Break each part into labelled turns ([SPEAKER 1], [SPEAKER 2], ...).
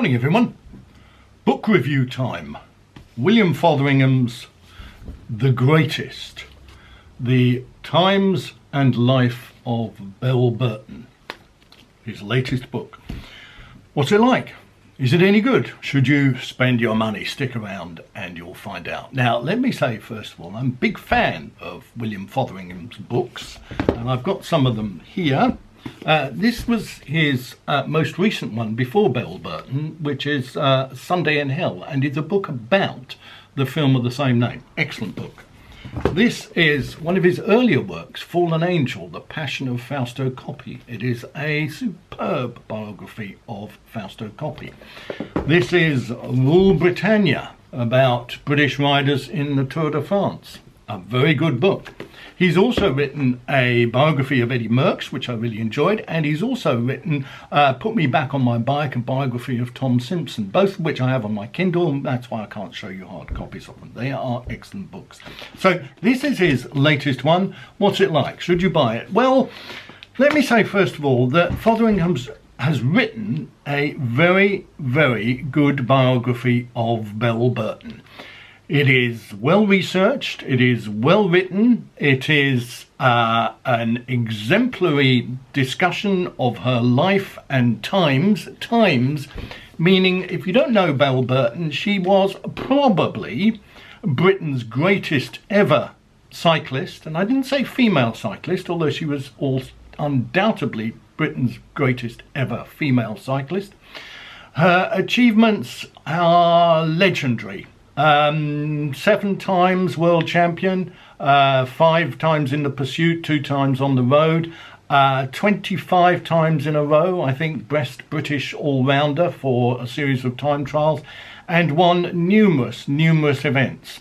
[SPEAKER 1] Morning everyone. Book review time. William Fotheringham's The Greatest. The Times and Life of Beryl Burton. His latest book. What's it like? Is it any good? Should you spend your money? Stick around and you'll find out. Now let me say first of all, I'm a big fan of William Fotheringham's books and I've got some of them here. This was his most recent one before Beryl Burton, which is Sunday in Hell, and it's a book about the film of the same name. Excellent book. This is one of his earlier works, Fallen Angel, The Passion of Fausto Coppi. It is a superb biography of Fausto Coppi. This is Rule Britannia, about British riders in the Tour de France. A very good book. He's also written a biography of Eddie Merckx, which I really enjoyed, and he's also written Put Me Back on My Bike, a biography of Tom Simpson, both of which I have on my Kindle, and that's why I can't show you hard copies of them. They are excellent books. So this is his latest one. What's it like? Should you buy it? Well, let me say first of all that Fotheringham has written a very, very good biography of Beryl Burton. It is well researched, it is well written, it is an exemplary discussion of her life and times, meaning if you don't know Beryl Burton, she was probably Britain's greatest ever cyclist, and I didn't say female cyclist, although she was undoubtedly Britain's greatest ever female cyclist. Her achievements are legendary. 7 times world champion, 5 times in the pursuit, 2 times on the road, 25 times in a row, I think, best British all-rounder for a series of time trials, and won numerous events.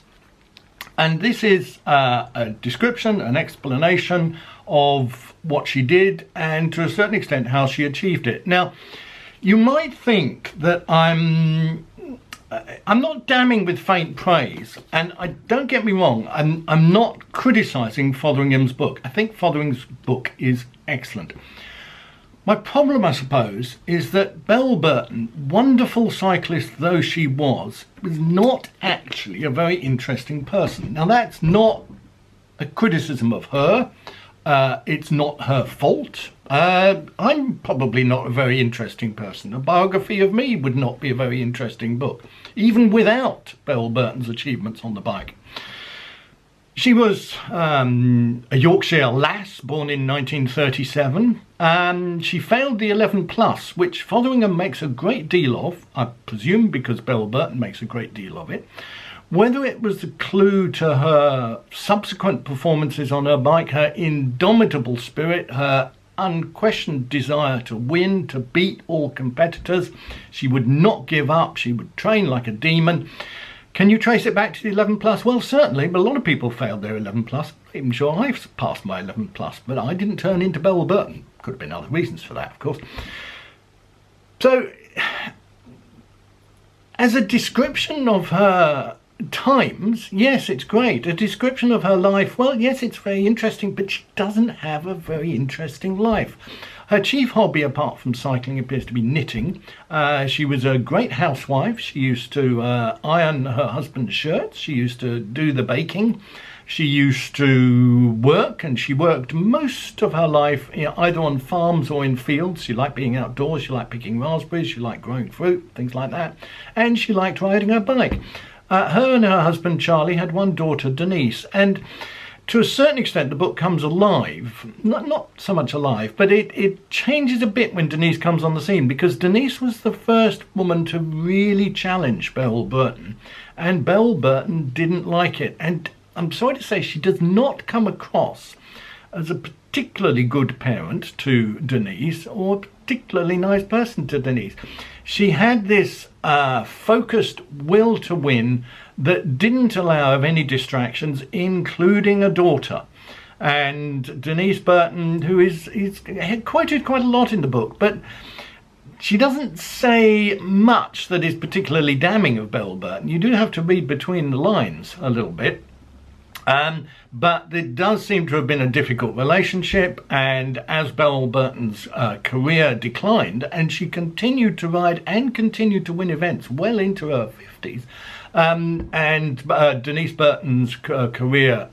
[SPEAKER 1] And this is a description, an explanation of what she did and to a certain extent how she achieved it. Now, you might think that I'm not damning with faint praise, and don't get me wrong, I'm not criticising Fotheringham's book. I think Fotheringham's book is excellent. My problem, I suppose, is that Beryl Burton, wonderful cyclist though she was not actually a very interesting person. Now that's not a criticism of her. It's not her fault. I'm probably not a very interesting person. A biography of me would not be a very interesting book, even without Beryl Burton's achievements on the bike. She was a Yorkshire lass, born in 1937, and she failed the 11 plus, which Fotheringham makes a great deal of, I presume because Beryl Burton makes a great deal of it. Whether it was a clue to her subsequent performances on her bike, her indomitable spirit, her unquestioned desire to win, to beat all competitors. She would not give up. She would train like a demon. Can you trace it back to the 11 plus? Well, certainly, but a lot of people failed their 11 plus. I'm even sure I've passed my 11 plus, but I didn't turn into Beryl Burton. Could have been other reasons for that, of course. So, as a description of her times, yes, it's great. A description of her life, well, yes, it's very interesting, but she doesn't have a very interesting life. Her chief hobby, apart from cycling, appears to be knitting. She was a great housewife. She used to iron her husband's shirts. She used to do the baking. She used to work, and she worked most of her life either on farms or in fields. She liked being outdoors. She liked picking raspberries. She liked growing fruit, things like that. And she liked riding her bike. Her and her husband Charlie had one daughter, Denise, and to a certain extent the book comes alive. Not so much alive, but it changes a bit when Denise comes on the scene, because Denise was the first woman to really challenge Beryl Burton, and Beryl Burton didn't like it. And I'm sorry to say, she does not come across as a particularly good parent to Denise or a particularly nice person to Denise. She had this focused will to win that didn't allow of any distractions, including a daughter. And Denise Burton, who is quoted quite a lot in the book, but she doesn't say much that is particularly damning of Beryl Burton. You do have to read between the lines a little bit. But there does seem to have been a difficult relationship, and as Beryl Burton's career declined, and she continued to ride and continued to win events well into her 50s, and Denise Burton's career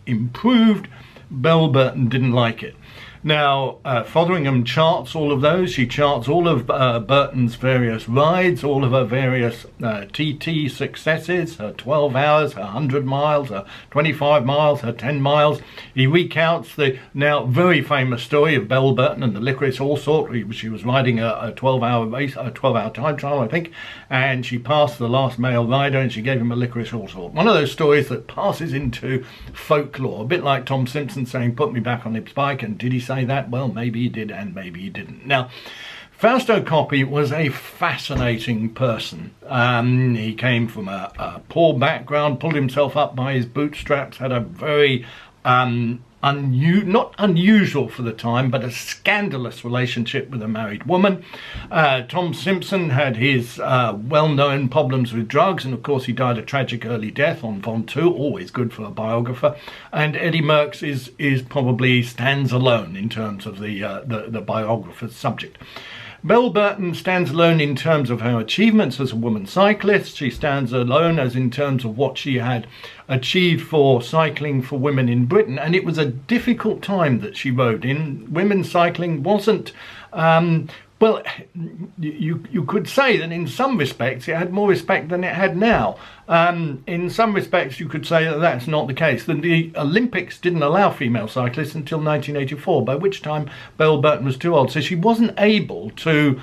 [SPEAKER 1] improved, Beryl Burton didn't like it. Now, Fotheringham charts all of those. She charts all of Burton's various rides, all of her various TT successes, her 12 hours, her 100 miles, her 25 miles, her 10 miles. He recounts the now very famous story of Beryl Burton and the licorice allsort. She was riding a 12-hour race, a 12-hour time trial, I think, and she passed the last male rider and she gave him a licorice allsort. One of those stories that passes into folklore, a bit like Tom Simpson saying, "Put me back on his bike," and did he say that? Well, maybe he did and maybe he didn't. Now, Fausto Coppi was a fascinating person. He came from a poor background, pulled himself up by his bootstraps, had a very not unusual for the time, but a scandalous relationship with a married woman. Tom Simpson had his well-known problems with drugs, and of course he died a tragic early death on Ventoux, always good for a biographer. And Eddie Merckx is probably stands alone in terms of the biographer's subject. Beryl Burton stands alone in terms of her achievements as a woman cyclist. She stands alone as in terms of what she had achieved for cycling for women in Britain. And it was a difficult time that she rode in. Women's cycling wasn't, well, you could say that in some respects it had more respect than it had now. In some respects you could say that that's not the case. The Olympics didn't allow female cyclists until 1984, by which time Beryl Burton was too old. So she wasn't able to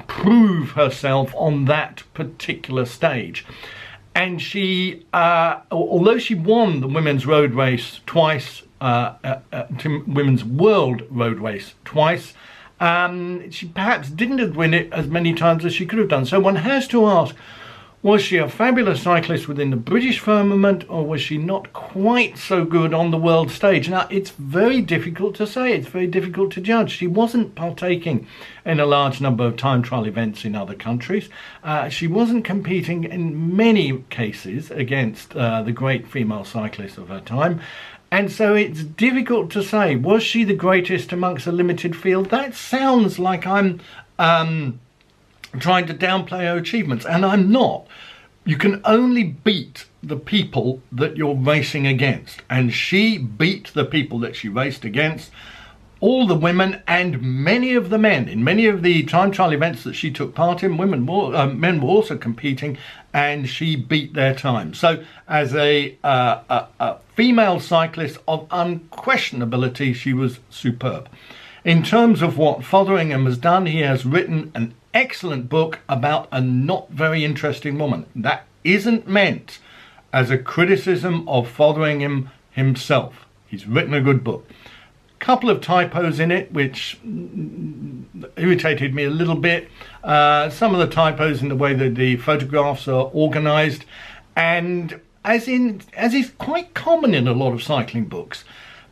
[SPEAKER 1] prove herself on that particular stage. And she, although she won the women's road race twice, women's world road race twice, she perhaps didn't win it as many times as she could have done. So one has to ask, was she a fabulous cyclist within the British firmament, or was she not quite so good on the world stage? Now, it's very difficult to say. It's very difficult to judge. She wasn't partaking in a large number of time trial events in other countries. She wasn't competing in many cases against the great female cyclists of her time. And so it's difficult to say, was she the greatest amongst a limited field? That sounds like I'm trying to downplay her achievements, and I'm not. You can only beat the people that you're racing against, and she beat the people that she raced against, all the women and many of the men. In many of the time trial events that she took part in, men were also competing, and she beat their time. So as a female cyclist of unquestionability, she was superb. In terms of what Fotheringham has done, he has written an excellent book about a not very interesting woman. That isn't meant as a criticism of Fotheringham himself. He's written a good book. Couple of typos in it which irritated me a little bit. Some of the typos in the way that the photographs are organized, and as is quite common in a lot of cycling books,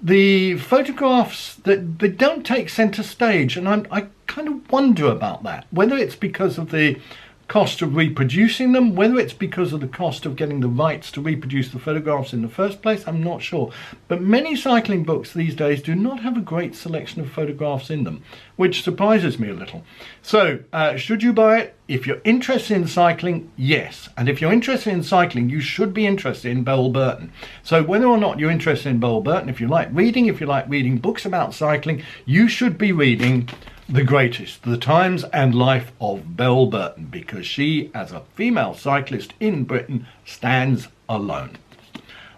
[SPEAKER 1] the photographs that they don't take center stage, and I kind of wonder about that, whether it's because of the cost of reproducing them, whether it's because of the cost of getting the rights to reproduce the photographs in the first place, I'm not sure. But many cycling books these days do not have a great selection of photographs in them, which surprises me a little. So, should you buy it? If you're interested in cycling, yes. And if you're interested in cycling, you should be interested in Beryl Burton. So whether or not you're interested in Beryl Burton, if you like reading books about cycling, you should be reading The Greatest, The Times and Life of Beryl Burton, because she, as a female cyclist in Britain, stands alone.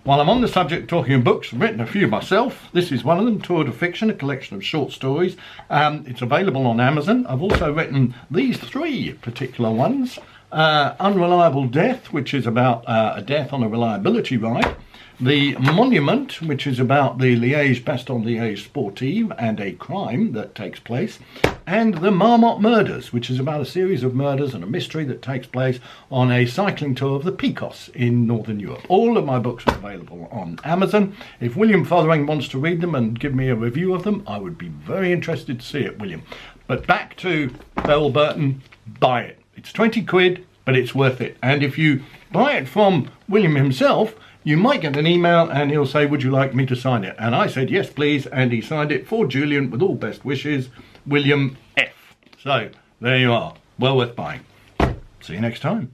[SPEAKER 1] While I'm on the subject talking of books, I've written a few myself. This is one of them, Tour de Fiction, a collection of short stories. It's available on Amazon. I've also written these three particular ones. Unreliable Death, which is about a death on a reliability ride. The Monument, which is about the Liège-Bastogne-Liège Sportive and a crime that takes place. And The Marmot Murders, which is about a series of murders and a mystery that takes place on a cycling tour of the Picos in Northern Europe. All of my books are available on Amazon. If William Fotheringham wants to read them and give me a review of them, I would be very interested to see it, William. But back to Beryl Burton, buy it. It's 20 quid, but it's worth it. And if you buy it from William himself, you might get an email and he'll say, would you like me to sign it? And I said, yes, please. And he signed it for Julian with all best wishes, William F. So there you are. Well worth buying. See you next time.